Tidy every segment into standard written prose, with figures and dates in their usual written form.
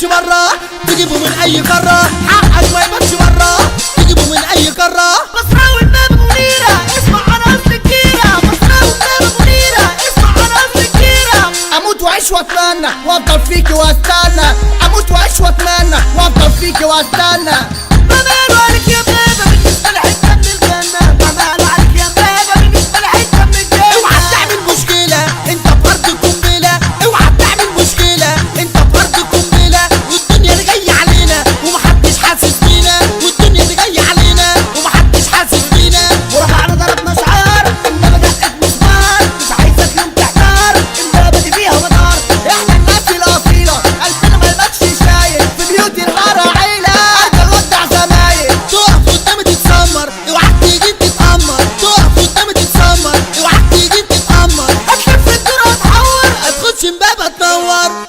مرة تجيبه من أي قارة، حقك ما يبانش مرة تجيبه من أي قارة. بصراوي الباب منيرة اسمع عناصر كتيرة، بصراوي الباب منيرة اسمع عناصر كتيرة. أموت وأعيش وأتمنى وأفضل فيكي وأستنى، أموت وأعيش وأتمنى وأفضل فيكي وأستنى. بماله عليك يا بابا بالنسبة لحتة من الجنة، بماله عليك يا بابا بالنسبة لحتة من الجنة. اوعى تعمل مشكلة أنت بأرض قنبلة، اوعى تعمل مشكلة أنت بأرض قنبلة، والدنيا اللي جاية علينا ومحدش حاسس بينا، والدنيا اللي جاية علينا ومحدش حاسس بينا. ورفعنا ضربنا شعار إنما دقت مسمار، مش عايزك يوم تحتار البابا دي فيها مدار. احنا الناس الأصيلة قلبنا ما يبقاش شايل، في بيوت الغرا عيلة أجل ودع زمايل. تقف قدامي تتسمر اوعى تيجي تتأمر، تقف قدامي تتسمر اوعى تيجي تتأمر. هتلف الدور هتحور هتخش امبابة تنور.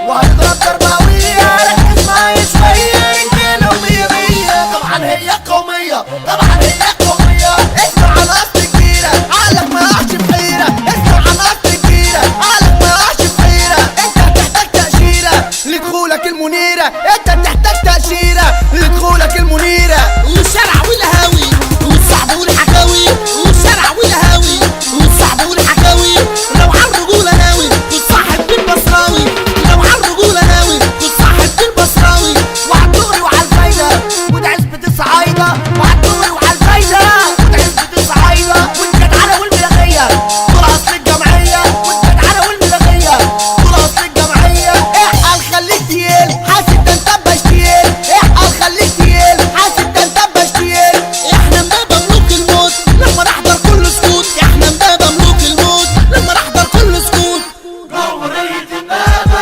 وهنضرب تربوية ركز معايا شوية رجالة ومية مية. طبعا هي قومية طبعا هي قومية. اسمع عن أصل كبيرة عقلك ما يقعش في حيرة، اسمع عن أصل كبيرة عقلك ما يقعش في حيرة. انت بتحتاج تأشيرة لدخولك المنيرة، انت بتحتاج تأشيرة لدخولك المنيرة. والشارع والهاوي والصعب والحكاوي، والشارع والهاوي والصعب والحكاوي. لو عن رجولة ناوي تتصاحب بالبصراوي، لو عن رجولة ناوي تتصاحب بالبصراوي. وعلى الدغري وعلى الفايدة وده عزبة الصعايدة، وعلى الدغري وعلى الفايدة وده عزبة الصعايدة. والجدعنة والملاغية دول أصل الجمعية، والجدعنة والملاغية دول أصل الجمعية. احقل خليك تقيل حاسب ده انت بشتيل، احقل خليك تقيل حاسب ده انت بشتيل. احنا امبابة ملوك الموت لما نحضر كل سكوت، احنا امبابة ملوك الموت لما نحضر كل سكوت. جمهورية امبابة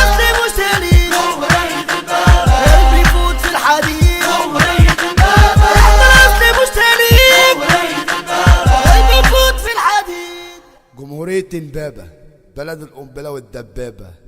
أصل مستهلين، جمهورية امبابة قلبي يفوت في الحديد، جمهورية امبابة احنا أصل مستهلين، جمهورية امبابة قلبي يفوت في الحديد. جمهورية امبابة بلد القنبلة والدبابة.